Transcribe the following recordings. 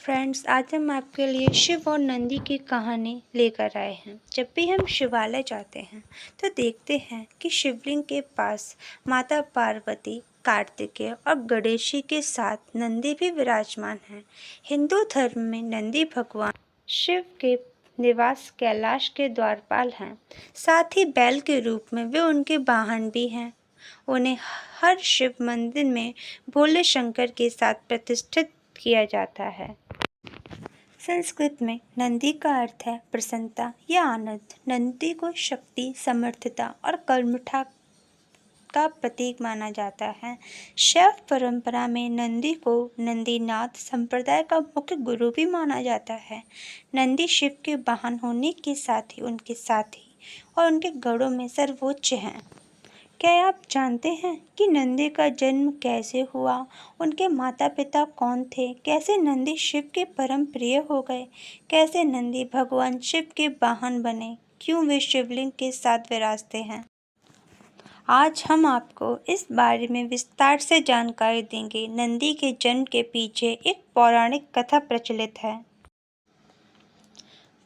Friends, आज हम आपके लिए शिव और नंदी की कहानी लेकर आए हैं। जब भी हम शिवालय जाते हैं तो देखते हैं कि शिवलिंग के पास माता पार्वती, कार्तिकेय और गणेश जी के साथ नंदी भी विराजमान हैं। हिंदू धर्म में नंदी भगवान शिव के निवास कैलाश के द्वारपाल हैं। साथ ही बैल के रूप में वे उनके वाहन भी हैं। उन्हें हर शिव मंदिर में भोले शंकर के साथ प्रतिष्ठित किया जाता है। संस्कृत में नंदी का अर्थ है प्रसन्नता या आनंद। नंदी को शक्ति, समर्थता और कर्मठा का प्रतीक माना जाता है। शैव परंपरा में नंदी को नंदीनाथ संप्रदाय का मुख्य गुरु भी माना जाता है। नंदी शिव के वाहन होने के साथ ही उनके साथी और उनके गढ़ों में सर्वोच्च हैं। क्या आप जानते हैं कि नंदी का जन्म कैसे हुआ? उनके माता पिता कौन थे? कैसे नंदी शिव के परम प्रिय हो गए? कैसे नंदी भगवान शिव के वाहन बने? क्यों वे शिवलिंग के साथ विराजते हैं? आज हम आपको इस बारे में विस्तार से जानकारी देंगे। नंदी के जन्म के पीछे एक पौराणिक कथा प्रचलित है।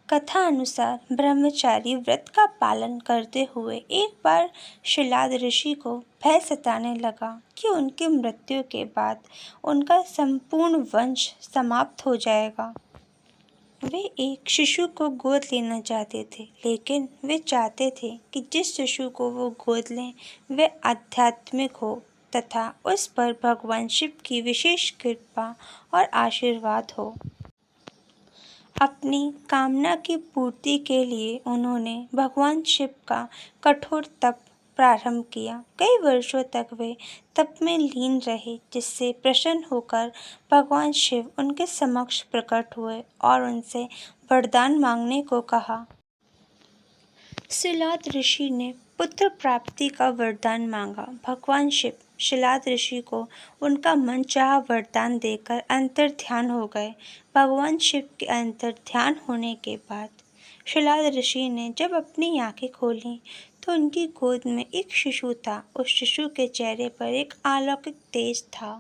कथा अनुसार ब्रह्मचारी व्रत का पालन करते हुए एक बार शिलाद ऋषि को भय सताने लगा कि उनकी मृत्यु के बाद उनका संपूर्ण वंश समाप्त हो जाएगा। वे एक शिशु को गोद लेना चाहते थे, लेकिन वे चाहते थे कि जिस शिशु को वो गोद लें वे आध्यात्मिक हो तथा उस पर भगवान शिव की विशेष कृपा और आशीर्वाद हो। अपनी कामना की पूर्ति के लिए उन्होंने भगवान शिव का कठोर तप प्रारंभ किया। कई वर्षों तक वे तप में लीन रहे, जिससे प्रसन्न होकर भगवान शिव उनके समक्ष प्रकट हुए और उनसे वरदान मांगने को कहा। शिलाद ऋषि ने पुत्र प्राप्ति का वरदान मांगा। भगवान शिव शिलाद ऋषि को उनका मनचाहा वरदान देकर अंतर्ध्यान हो गए। भगवान शिव के अंतर्ध्यान होने के बाद शिलाद ऋषि ने जब अपनी आंखें खोलीं तो उनकी गोद में एक शिशु था। उस शिशु के चेहरे पर एक अलौकिक तेज था।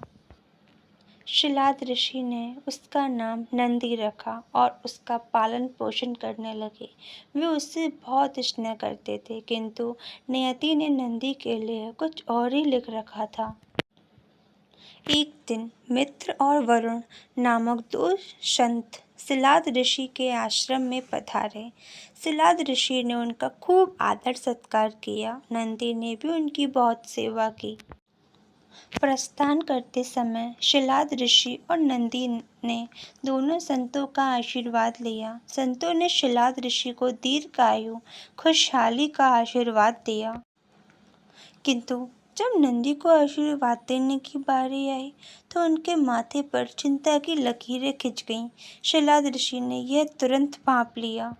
शिलाद ऋषि ने उसका नाम नंदी रखा और उसका पालन पोषण करने लगे। वे उससे बहुत स्नेह करते थे, किंतु नियति ने नंदी के लिए कुछ और ही लिख रखा था। एक दिन मित्र और वरुण नामक दो संत शिलाद ऋषि के आश्रम में पधारे। शिलाद ऋषि ने उनका खूब आदर सत्कार किया। नंदी ने भी उनकी बहुत सेवा की। प्रस्थान करते समय शिलाद ऋषि और नंदी ने दोनों संतों का आशीर्वाद लिया। संतों ने शिलाद ऋषि को दीर्घायु, खुशहाली का आशीर्वाद दिया, किंतु जब नंदी को आशीर्वाद देने की बारी आई तो उनके माथे पर चिंता की लकीरें खिंच गईं। शिलाद ऋषि ने यह तुरंत भांप लिया।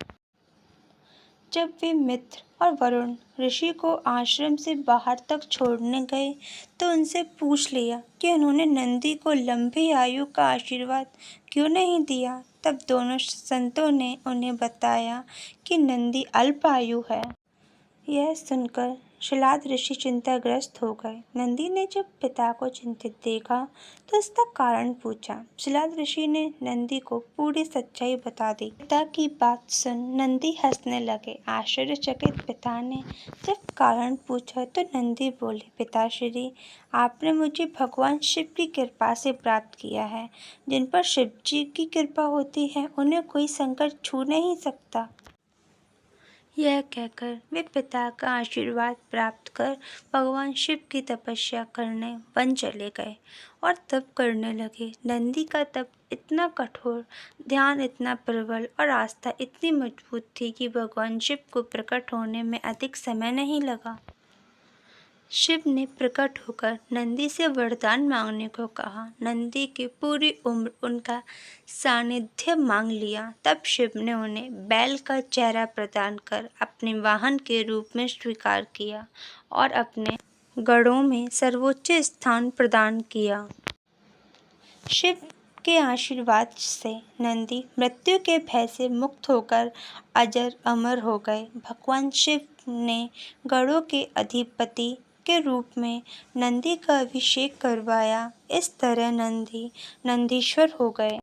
जब वे मित्र और वरुण ऋषि को आश्रम से बाहर तक छोड़ने गए तो उनसे पूछ लिया कि उन्होंने नंदी को लंबी आयु का आशीर्वाद क्यों नहीं दिया। तब दोनों संतों ने उन्हें बताया कि नंदी अल्प आयु है। यह सुनकर शिलाद ऋषि चिंताग्रस्त हो गए। नंदी ने जब पिता को चिंतित देखा तो इसका कारण पूछा। शिलाद ऋषि ने नंदी को पूरी सच्चाई बता दी। पिता की बात सुन नंदी हंसने लगे। आश्चर्यचकित पिता ने जब कारण पूछा तो नंदी बोले, पिताश्री, आपने मुझे भगवान शिव की कृपा से प्राप्त किया है। जिन पर शिव जी की कृपा होती है उन्हें कोई संकट छू नहीं सकता। यह कहकर वे पिता का आशीर्वाद प्राप्त कर भगवान शिव की तपस्या करने वन चले गए और तप करने लगे। नंदी का तप इतना कठोर, ध्यान इतना प्रबल और आस्था इतनी मजबूत थी कि भगवान शिव को प्रकट होने में अधिक समय नहीं लगा। शिव ने प्रकट होकर नंदी से वरदान मांगने को कहा। नंदी की पूरी उम्र उनका सानिध्य मांग लिया। तब शिव ने उन्हें बैल का चेहरा प्रदान कर अपने वाहन के रूप में स्वीकार किया और अपने गढ़ों में सर्वोच्च स्थान प्रदान किया। शिव के आशीर्वाद से नंदी मृत्यु के भय से मुक्त होकर अजर अमर हो गए। भगवान शिव ने गढ़ों के अधिपति के रूप में नंदी का अभिषेक करवाया। इस तरह नंदी नंदीश्वर हो गए।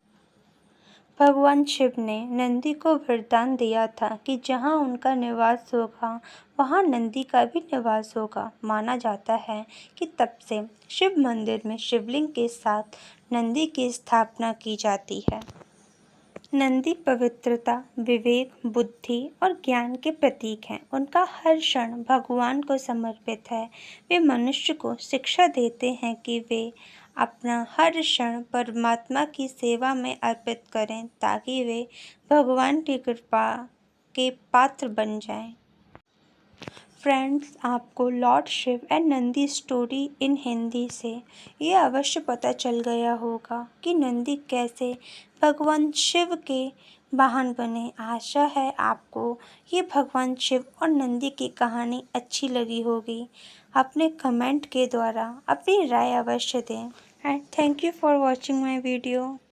भगवान शिव ने नंदी को वरदान दिया था कि जहाँ उनका निवास होगा वहाँ नंदी का भी निवास होगा। माना जाता है कि तब से शिव मंदिर में शिवलिंग के साथ नंदी की स्थापना की जाती है। नंदी पवित्रता, विवेक, बुद्धि और ज्ञान के प्रतीक हैं। उनका हर क्षण भगवान को समर्पित है। वे मनुष्य को शिक्षा देते हैं कि वे अपना हर क्षण परमात्मा की सेवा में अर्पित करें ताकि वे भगवान की कृपा के पात्र बन जाएं। फ्रेंड्स, आपको lord Shiva and Nandi story in Hindi से ये अवश्य पता चल गया होगा कि नंदी कैसे भगवान शिव के वाहन बने। आशा है आपको ये भगवान शिव और नंदी की कहानी अच्छी लगी होगी। अपने कमेंट के द्वारा अपनी राय अवश्य दें। And thank you for watching my video.